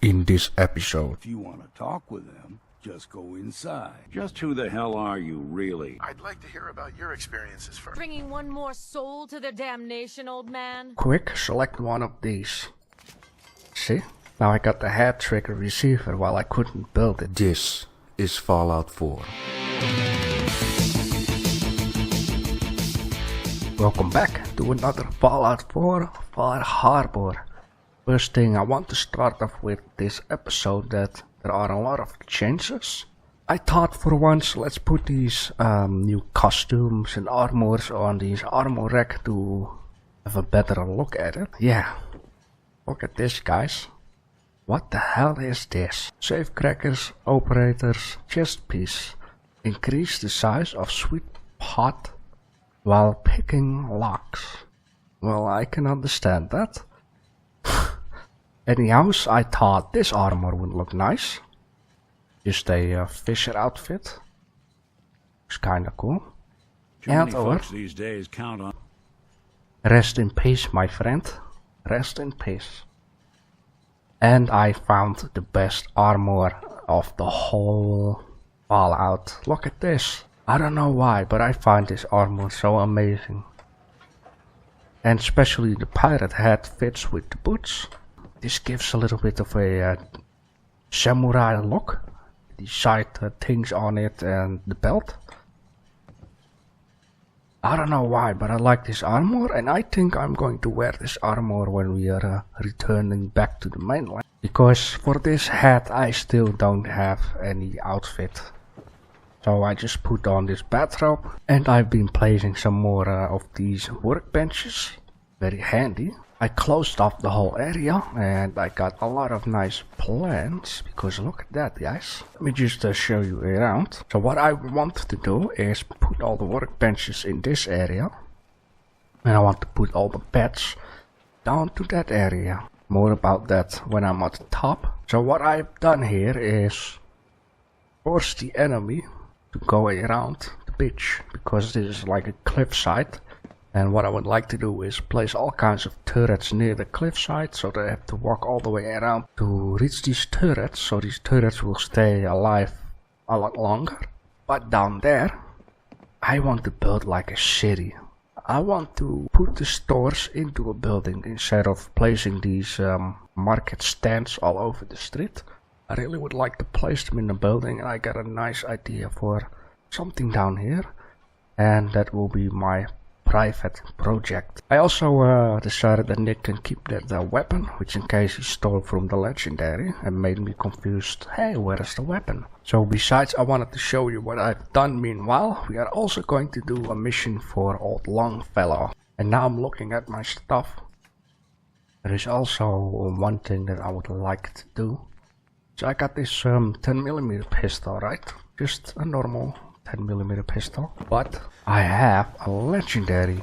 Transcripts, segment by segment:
in this episode. If you want to talk with them, just go inside. Just who the hell are you, really? I'd like to hear about your experiences first. Bringing one more soul to their damnation, old man? Quick, select one of these. See? Now I got the head trigger receiver while I couldn't build it. This is Fallout 4. Welcome back to another Fallout 4 Fallout Harbor. First thing I want to start off with this episode that there are a lot of changes. I thought for once let's put these new costumes and armors on these armor rack to have a better look at it. Yeah, look at this, guys. What the hell is this? Safecrackers, operators, chest piece. Increase the size of sweet pot while picking locks. Well, I can understand that. Anyhow, I thought this armor would look nice. Just a fisher outfit. It's kinda cool. Too many folks these days count on. Rest in peace, my friend. Rest in peace. And I found the best armor of the whole Fallout. Look at this. I don't know why, but I find this armor so amazing. And especially the pirate hat fits with the boots. This gives a little bit of a samurai look. The side things on it and the belt. I don't know why, but I like this armor, and I think I'm going to wear this armor when we are returning back to the mainland. Because for this hat I still don't have any outfit. So I just put on this bathrobe, and I've been placing some more of these workbenches. Very handy. I closed off the whole area and I got a lot of nice plants, because look at that, guys. Let me just show you around. So what I want to do is put all the workbenches in this area, and I want to put all the beds down to that area. More about that when I'm at the top. So what I've done here is force the enemy to go around the beach, because this is like a cliffside. And what I would like to do is place all kinds of turrets near the cliffside, so they have to walk all the way around to reach these turrets, so these turrets will stay alive a lot longer. But down there, I want to build like a city. I want to put the stores into a building instead of placing these market stands all over the street. I really would like to place them in a building, and I got a nice idea for something down here, and that will be my private project. I also decided that Nick can keep that weapon, which in case he stole from the legendary and made me confused. Hey, where is the weapon? So besides I wanted to show you what I've done meanwhile, we are also going to do a mission for old Longfellow. And now I'm looking at my stuff. There is also one thing that I would like to do. So I got this 10mm pistol, right? Just a normal 10mm pistol, but I have a legendary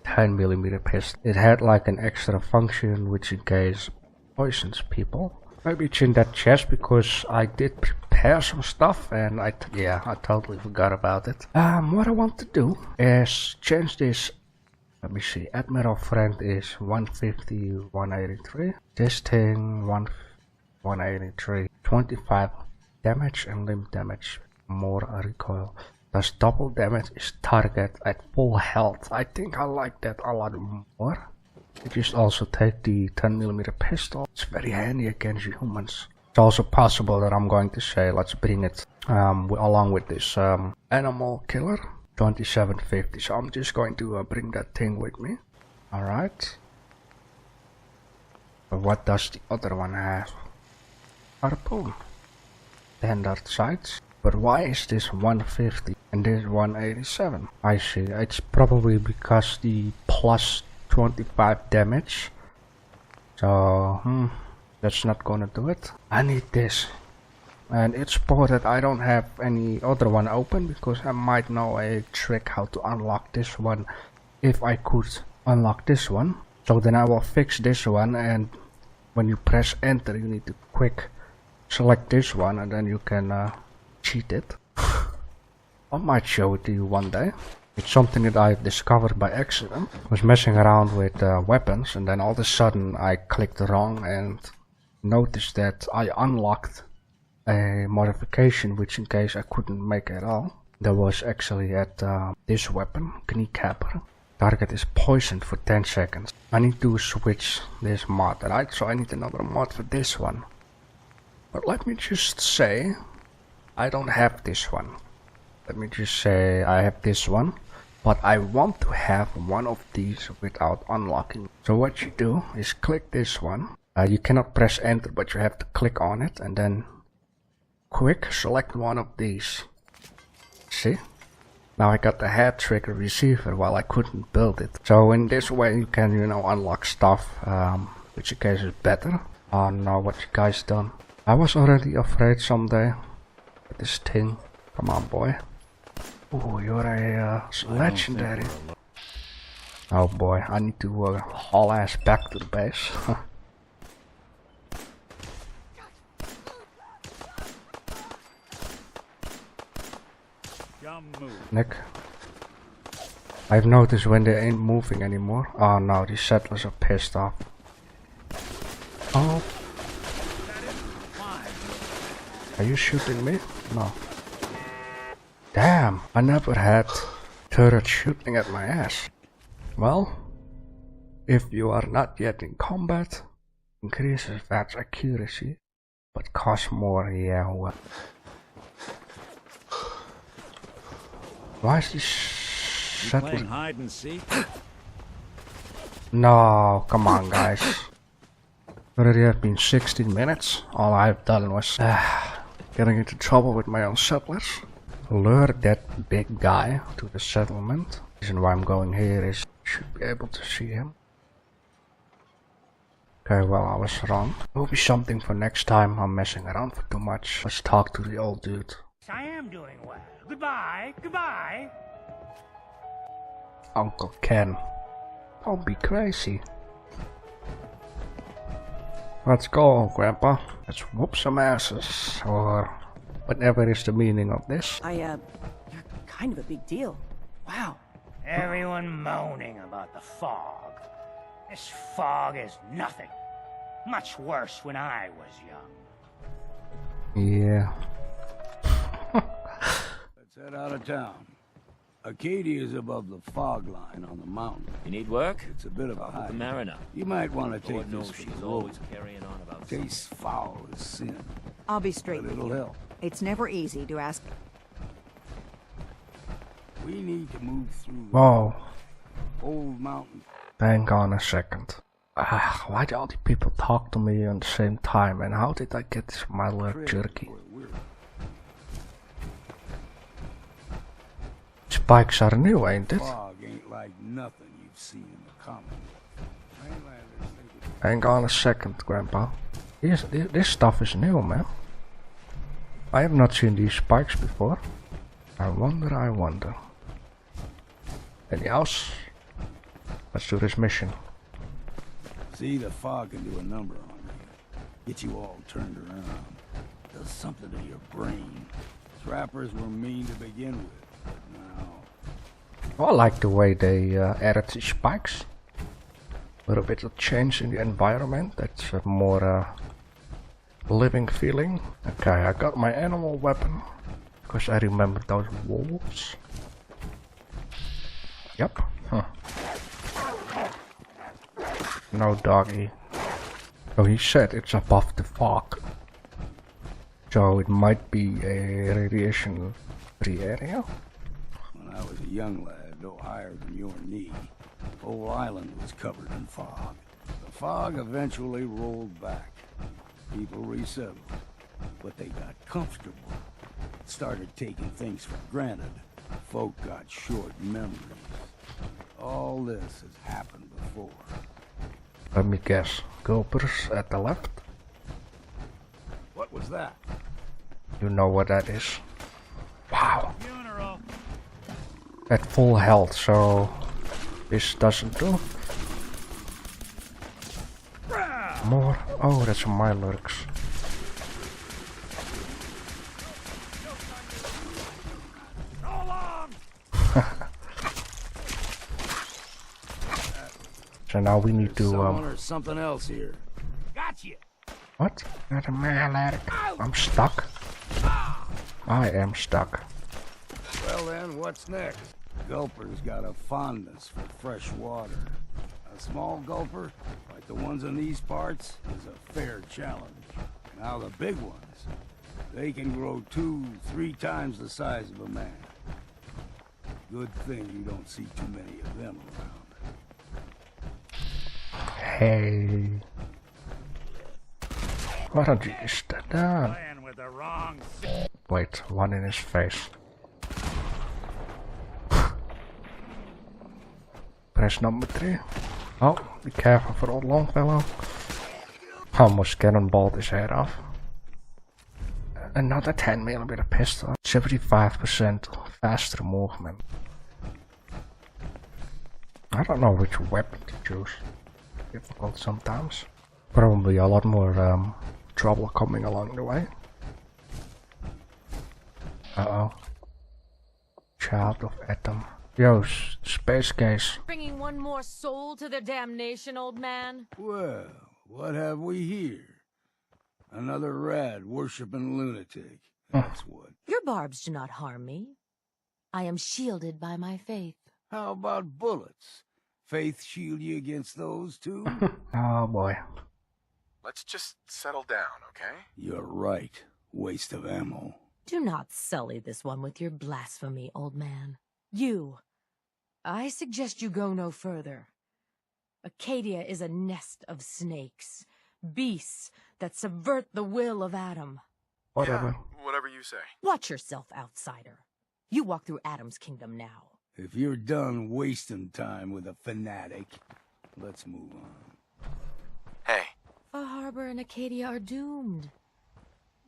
10mm pistol. It had like an extra function which in case poisons people. Maybe it's in that chest because I did prepare some stuff and I totally forgot about it. What I want to do is change this. Let me see, Admiral Friend is 150, 183. This thing 183. 25 damage and limb damage. More recoil. Does double damage is target at full health. I think I like that a lot more. You just also take the 10mm pistol. It's very handy against humans. It's also possible that I'm going to say let's bring it along with this animal killer 2750. So I'm just going to bring that thing with me. Alright. But what does the other one have? Harpoon. Standard sights. But why is this 150 and this 187? I see, it's probably because the plus 25 damage. So, that's not gonna do it. I need this. And it's spotted I don't have any other one open, because I might know a trick how to unlock this one if I could unlock this one. So then I will fix this one, and when you press enter you need to quick select this one, and then you can cheat it. I might show it to you one day. It's something that I discovered by accident. I was messing around with weapons, and then all of a sudden I clicked wrong and noticed that I unlocked a modification which in case I couldn't make at all. That was actually at this weapon, kneecapper. Target is poisoned for 10 seconds. I need to switch this mod, right? So I need another mod for this one. But let me just say, I don't have this one. Let me just say I have this one. But I want to have one of these without unlocking. So what you do is click this one. You cannot press enter, but you have to click on it and then quick select one of these. See? Now I got the head trigger receiver while I couldn't build it. So in this way you can, you know, unlock stuff, which in case is better. Oh no, what you guys done? I was already afraid someday with this thing. Come on, boy. Ooh, you're a legendary. Oh boy, I need to haul ass back to the base. Nick, I've noticed when they ain't moving anymore. Oh no, these settlers are pissed off. Oh. Are you shooting me? No. Damn, I never had turret shooting at my ass. Well, if you are not yet in combat, increases advanced accuracy, but costs more, yeah, well. Why is this playing hide and seek? No, come on guys. Already have been 16 minutes. All I've done was getting into trouble with my own settlers. Lure that big guy to the settlement. The reason why I'm going here is I should be able to see him. Okay, well I was wrong. Will be something for next time. I'm messing around for too much. Let's talk to the old dude. I am doing well. Goodbye, goodbye. Uncle Ken. Don't be crazy. Let's go, Grandpa. Let's whoop some asses, or whatever is the meaning of this. You're kind of a big deal. Wow. Everyone moaning about the fog. This fog is nothing. Much worse when I was young. Yeah. Let's head out of town. Acadia is above the fog line on the mountain. You need work? It's a bit of a The hike. mariner. You might want to take Lord knows this for she's the road. always carrying on about something. Tastes foul as sin, I'll be but straight with it'll you. help. It's never easy to ask. We need to move through Whoa. old mountain. Hang on a second. Why do all the people talk to me at the same time, and how did I get this malware jerky? Spikes are new, ain't it? Fog ain't like nothing you've seen in the Commonwealth. Mainlanders think it's Hang on a second, Grandpa. This stuff is new, man. I have not seen these spikes before. I wonder. Any else? Let's do this mission. See, the fog can do a number on you. Get you all turned around. Does something to your brain. Trappers were mean to begin with, but now... Oh, I like the way they added the spikes. A little bit of change in the environment. That's a more living feeling. Okay, I got my animal weapon. Because I remember those wolves. Yep. Huh. No doggy. So he said it's above the fog. So it might be a radiation-free area. When I was a young lad, no higher than your knee, the whole island was covered in fog. The fog eventually rolled back. People resettled, but they got comfortable. Started taking things for granted. Folk got short memories. All this has happened before. Let me guess. Gulpers at the left? What was that? You know what that is. Wow. Funeral. At full health, so this doesn't do. More. Oh, that's my lurks. So now we need to Someone or something else here. Got you. What? I'm stuck. I am stuck. Well then, what's next? Gulper's got a fondness for fresh water. A small gulper, like the ones in these parts, is a fair challenge. Now the big ones, they can grow 2-3 times the size of a man. Good thing you don't see too many of them around. Hey. Why don't you just stand down? Playing with the wrong. Wait, one in his face. Press number 3. Oh, be careful for old Longfellow. Almost cannonballed his head off. Another 10mm pistol. 75% faster movement. I don't know which weapon to choose. Difficult sometimes. Probably a lot more trouble coming along the way. Uh-oh. Child of Atom. Yo, space case. Bringing one more soul to their damnation, old man? Well, what have we here? Another rad worshipping lunatic. That's what. Your barbs do not harm me. I am shielded by my faith. How about bullets? Faith shield you against those too? Oh boy. Let's just settle down, okay? You're right. Waste of ammo. Do not sully this one with your blasphemy, old man. You. I suggest you go no further. Acadia is a nest of snakes. Beasts that subvert the will of Adam. Whatever. Yeah, whatever you say. Watch yourself, outsider. You walk through Adam's kingdom now. If you're done wasting time with a fanatic, let's move on. Hey, Far Harbor and Acadia are doomed.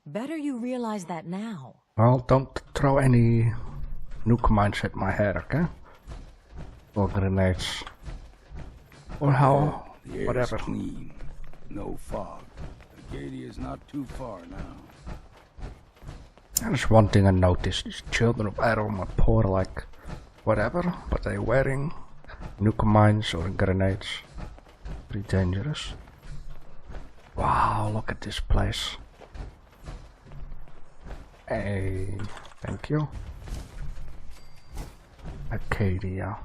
Better you realize that now. Well, don't throw any nuke mines at my head, okay? Or grenades. Or how... The air's whatever. clean. No fog. Acadia's not too far now. There's one thing I noticed. These children of Adam are poor like... whatever, but they're wearing nuke mines or grenades. Pretty dangerous. Wow, look at this place. Hey, thank you. Acadia.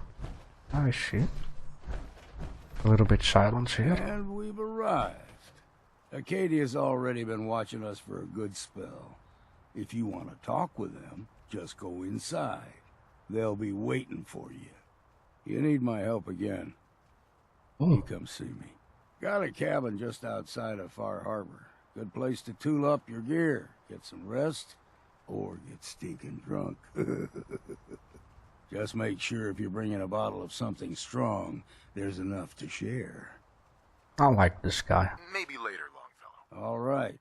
I see. A little bit silence here. And we've arrived. Acadia's already been watching us for a good spell. If you want to talk with them, just go inside. They'll be waiting for you. You need my help again. You come see me. Got a cabin just outside of Far Harbor. Good place to tool up your gear, get some rest, or get stinking drunk. Just make sure if you're bringing a bottle of something strong, there's enough to share. I like this guy. maybe later, Longfellow. All right,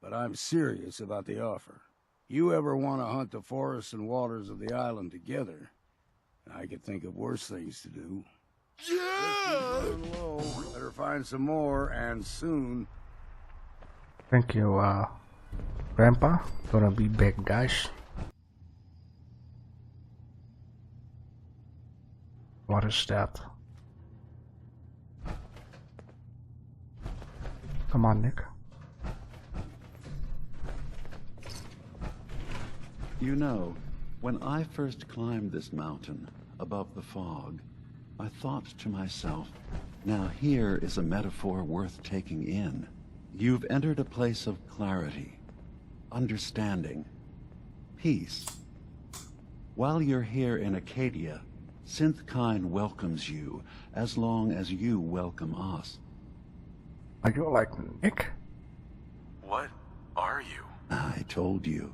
but I'm serious about the offer. You ever want to hunt the forests and waters of the island together, I could think of worse things to do. Yeah! Low. Better find some more, and soon. Thank you, Grandpa. Gonna be big, guys. What is that? Come on, Nick. You know, when I first climbed this mountain above the fog, I thought to myself, now here is a metaphor worth taking in. You've entered a place of clarity, understanding, peace. While you're here in Acadia, Synthkind welcomes you as long as you welcome us. Are you like Nick? What are you? I told you.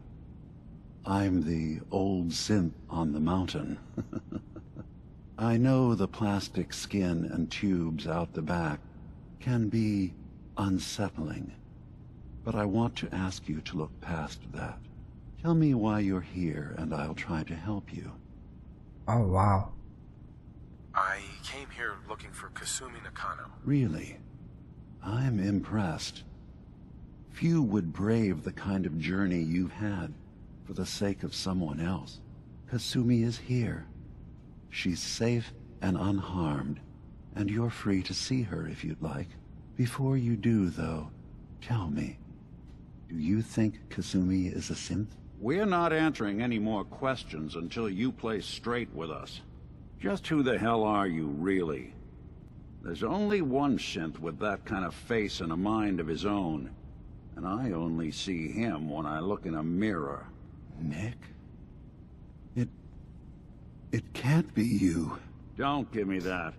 I'm the old synth on the mountain. I know the plastic skin and tubes out the back can be unsettling, but I want to ask you to look past that. Tell me why you're here and I'll try to help you. Oh, wow. I came here looking for Kasumi Nakano. Really? I'm impressed. Few would brave the kind of journey you've had for the sake of someone else. Kasumi is here. She's safe and unharmed, and you're free to see her if you'd like. Before you do, though, Tell me, do you think Kasumi is a synth? We're not answering any more questions until you play straight with us. Just who the hell are you, really? There's only one synth with that kind of face and a mind of his own, and I only see him when I look in a mirror. Nick? It can't be you. Don't give me that.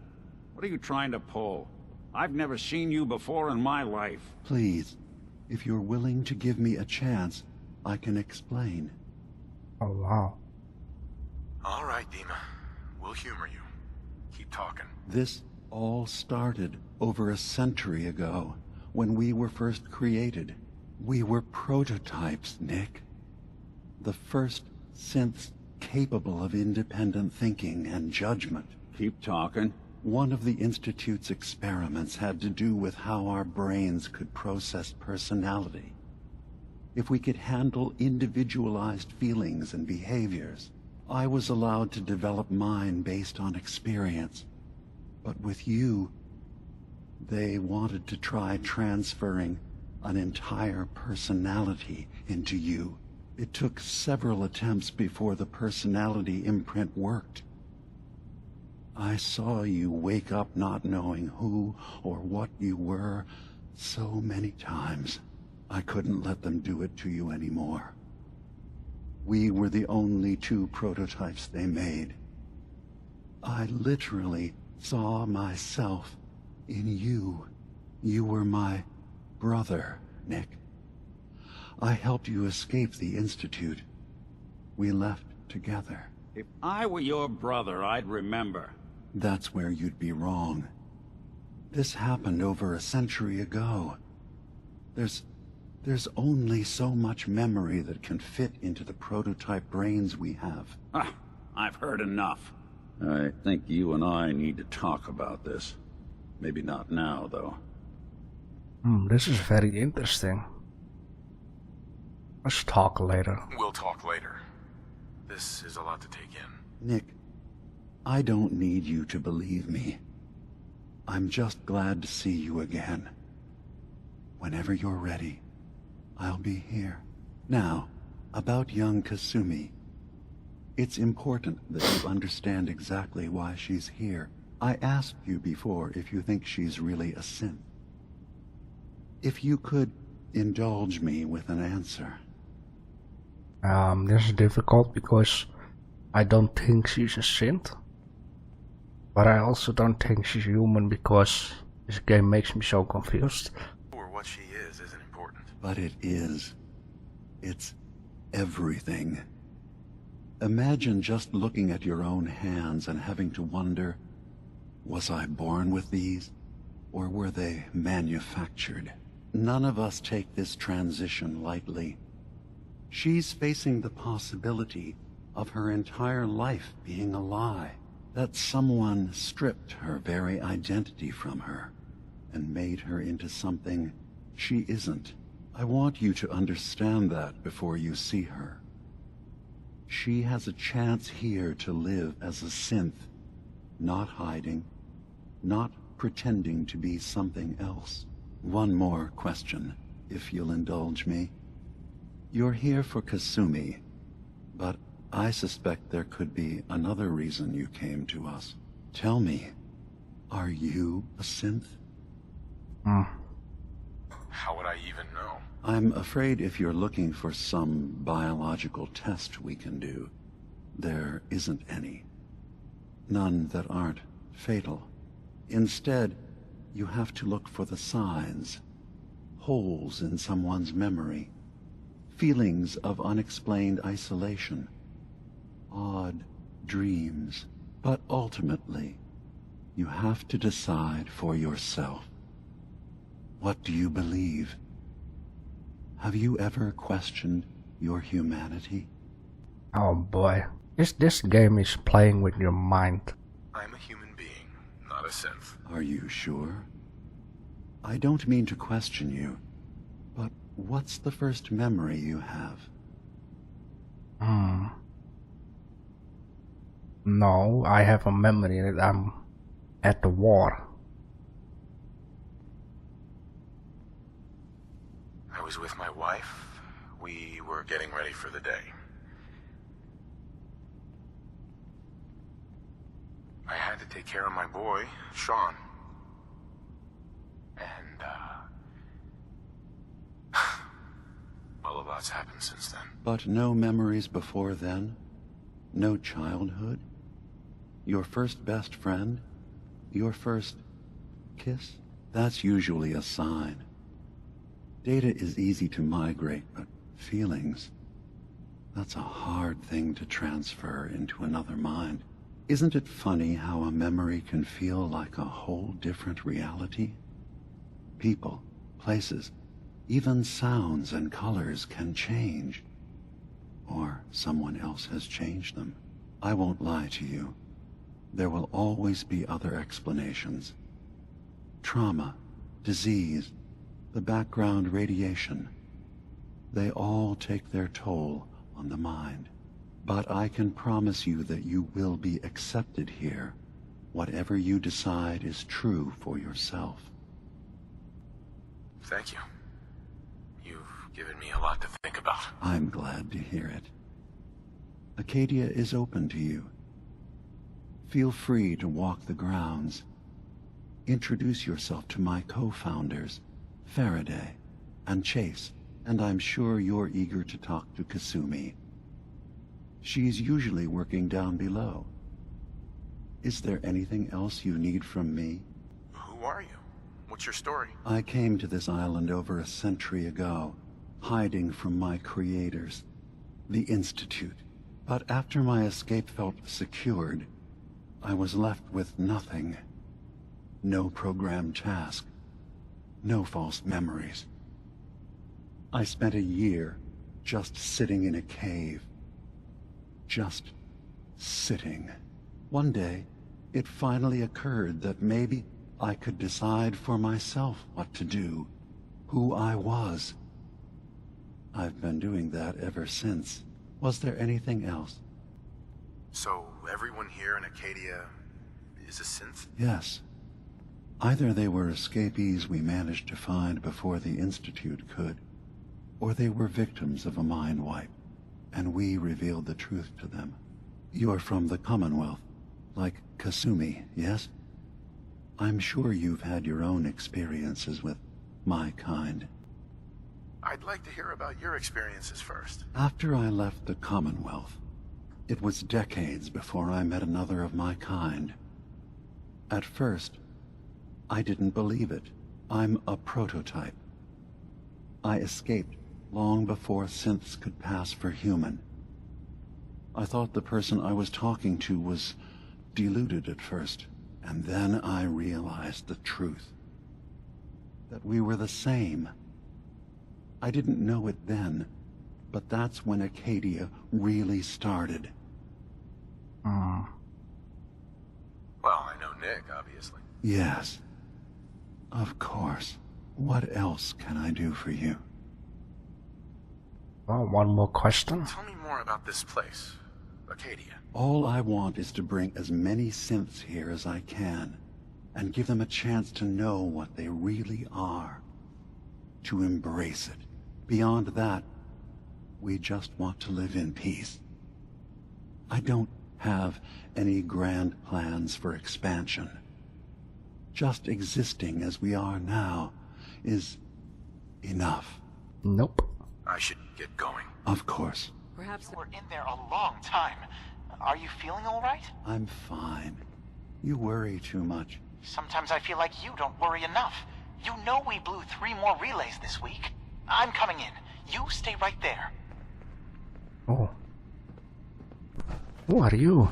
What are you trying to pull? I've never seen you before in my life. Please, if you're willing to give me a chance, I can explain. Oh wow. All right, Dima. We'll humor you. Keep talking. This all started over a century ago, when we were first created. We were prototypes, Nick. The first synths capable of independent thinking and judgment. Keep talking. One of the Institute's experiments had to do with how our brains could process personality. If we could handle individualized feelings and behaviors. I was allowed to develop mine based on experience. But with you, they wanted to try transferring an entire personality into you. It took several attempts before the personality imprint worked. I saw you wake up not knowing who or what you were so many times. I couldn't let them do it to you anymore. We were the only two prototypes they made. I literally saw myself in you. You were my brother, Nick. I helped you escape the Institute. We left together. If I were your brother, I'd remember. That's where you'd be wrong. This happened over a century ago. There's only so much memory that can fit into the prototype brains we have. Ah, I've heard enough. I think you and I need to talk about this. Maybe not now, though. This is very interesting. Let's talk later. We'll talk later. This is a lot to take in. Nick, I don't need you to believe me. I'm just glad to see you again. Whenever you're ready, I'll be here. Now, about young Kasumi. It's important that you understand exactly why she's here. I asked you before if you think she's really a synth. If you could indulge me with an answer. This is difficult because I don't think she's a synth. But I also don't think she's human because this game makes me so confused. Or what she is isn't important. But it is. It's everything. Imagine just looking at your own hands and having to wonder, was I born with these? Or were they manufactured? None of us take this transition lightly. She's facing the possibility of her entire life being a lie. That someone stripped her very identity from her and made her into something she isn't. I want you to understand that before you see her. She has a chance here to live as a synth, not hiding, not pretending to be something else. One more question, if you'll indulge me. You're here for Kasumi, but I suspect there could be another reason you came to us. Tell me, are you a synth? How would I even know? I'm afraid if you're looking for some biological test we can do, there isn't any. None that aren't fatal. Instead, you have to look for the signs, holes in someone's memory, feelings of unexplained isolation, odd dreams. But ultimately, you have to decide for yourself. What do you believe? Have you ever questioned your humanity? Oh boy. This game is playing with your mind. I'm a human being, not a synth. Are you sure? I don't mean to question you, but what's the first memory you have? No, I have a memory that I'm at the war. was with my wife. We were getting ready for the day. I had to take care of my boy, Sean. And, well, a lot's happened since then. But no memories before then? No childhood? Your first best friend? Your first kiss? That's usually a sign. Data is easy to migrate, but feelings, that's a hard thing to transfer into another mind. Isn't it funny how a memory can feel like a whole different reality? People, places, even sounds and colors can change. Or someone else has changed them. I won't lie to you. There will always be other explanations. Trauma, disease, the background radiation. They all take their toll on the mind. But I can promise you that you will be accepted here. Whatever you decide is true for yourself. Thank you. You've given me a lot to think about. I'm glad to hear it. Acadia is open to you. Feel free to walk the grounds. Introduce yourself to my co-founders, Faraday and Chase, and I'm sure you're eager to talk to Kasumi. She's usually working down below. Is there anything else you need from me? Who are you? What's your story? I came to this island over a century ago, hiding from my creators, the Institute. But after my escape felt secured, I was left with nothing. No programmed task. No false memories. I spent a year just sitting in a cave. Just sitting. One day, it finally occurred that maybe I could decide for myself what to do, who I was. I've been doing that ever since. Was there anything else? So, everyone here in Acadia is a synth? Yes. Either they were escapees we managed to find before the Institute could, or they were victims of a mind wipe, and we revealed the truth to them. You're from the Commonwealth, like Kasumi, yes? I'm sure you've had your own experiences with my kind. I'd like to hear about your experiences first. After I left the Commonwealth, it was decades before I met another of my kind. At first, I didn't believe it. I'm a prototype. I escaped long before synths could pass for human. I thought the person I was talking to was deluded at first, and then I realized the truth. That we were the same. I didn't know it then, but that's when Acadia really started. Well, I know Nick, obviously. Yes. Of course. What else can I do for you? Well, one more question. Tell me more about this place, Acadia. All I want is to bring as many synths here as I can, and give them a chance to know what they really are. To embrace it. Beyond that, we just want to live in peace. I don't have any grand plans for expansion. Just existing as we are now is enough. Nope. I should get going. Of course. Perhaps we're in there a long time. Are you feeling all right? I'm fine. You worry too much. Sometimes I feel like you don't worry enough. You know we blew 3 more relays this week. I'm coming in. You stay right there. Oh. Who are you?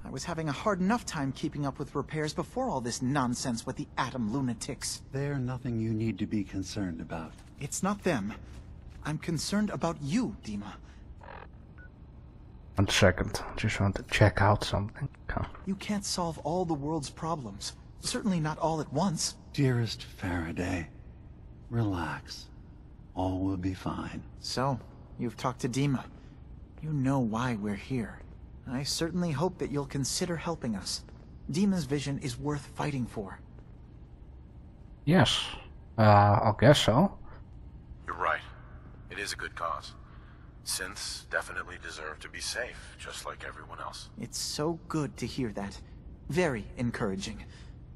I was having a hard enough time keeping up with repairs before all this nonsense with the atom lunatics. They're nothing you need to be concerned about. It's not them. I'm concerned about you, Dima. 1 second. Just want to check out something. Come. You can't solve all the world's problems. Certainly not all at once. Dearest Faraday, relax. All will be fine. So, you've talked to Dima. You know why we're here. I certainly hope that you'll consider helping us. Dima's vision is worth fighting for. Yes. I guess so. You're right. It is a good cause. Synths definitely deserve to be safe, just like everyone else. It's so good to hear that. Very encouraging.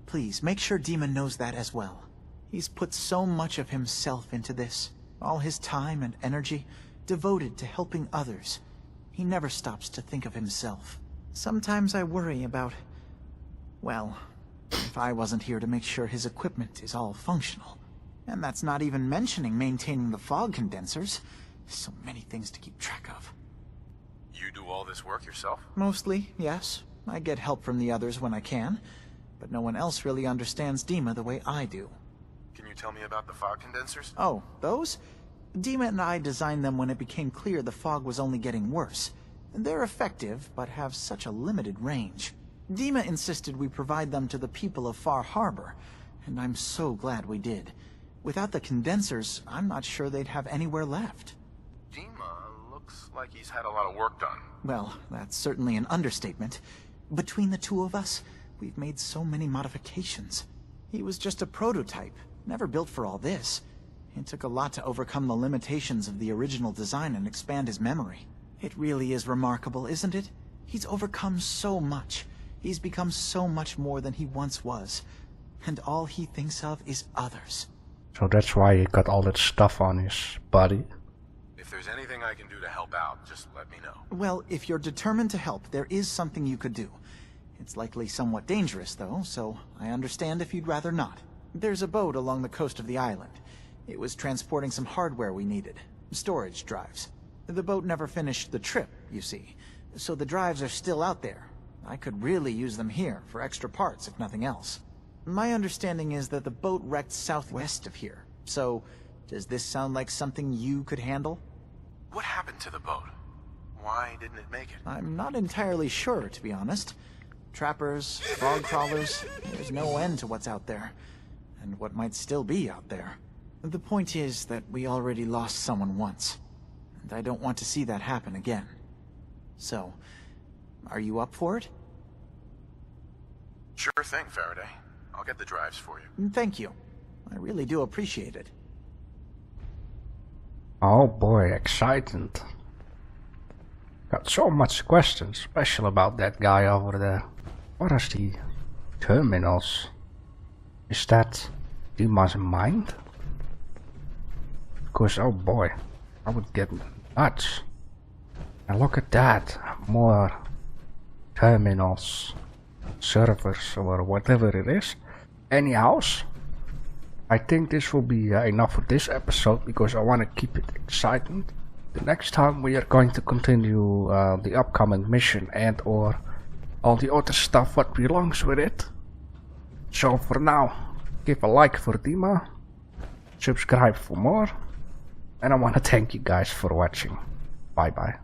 Please, make sure Dima knows that as well. He's put so much of himself into this. All his time and energy devoted to helping others. He never stops to think of himself. Sometimes I worry about... well, if I wasn't here to make sure his equipment is all functional. And that's not even mentioning maintaining the fog condensers. So many things to keep track of. You do all this work yourself? Mostly, yes. I get help from the others when I can. But no one else really understands Dima the way I do. Can you tell me about the fog condensers? Oh, those? Dima and I designed them when it became clear the fog was only getting worse. They're effective, but have such a limited range. Dima insisted we provide them to the people of Far Harbor, and I'm so glad we did. Without the condensers, I'm not sure they'd have anywhere left. Dima looks like he's had a lot of work done. Well, that's certainly an understatement. Between the two of us, we've made so many modifications. He was just a prototype, never built for all this. It took a lot to overcome the limitations of the original design and expand his memory. It really is remarkable, isn't it? He's overcome so much. He's become so much more than he once was. And all he thinks of is others. So that's why he got all that stuff on his body. If there's anything I can do to help out, just let me know. Well, if you're determined to help, there is something you could do. It's likely somewhat dangerous, though, so I understand if you'd rather not. There's a boat along the coast of the island. It was transporting some hardware we needed. Storage drives. The boat never finished the trip, you see. So the drives are still out there. I could really use them here for extra parts, if nothing else. My understanding is that the boat wrecked southwest of here. So, does this sound like something you could handle? What happened to the boat? Why didn't it make it? I'm not entirely sure, to be honest. Trappers, frog crawlers, there's no end to what's out there. And what might still be out there. The point is that we already lost someone once. And I don't want to see that happen again. So, are you up for it? Sure thing, Faraday. I'll get the drives for you. Thank you. I really do appreciate it. Oh boy, exciting. Got so much questions, especially about that guy over there. What is the terminals? Is that Dima's mind? Because oh boy, I would get nuts. And look at that, more terminals, servers or whatever it is. Anyhow, I think this will be enough for this episode because I want to keep it exciting. The next time we are going to continue the upcoming mission and or all the other stuff what belongs with it. So for now, give a like for Dima, subscribe for more, and I want to thank you guys for watching. Bye bye.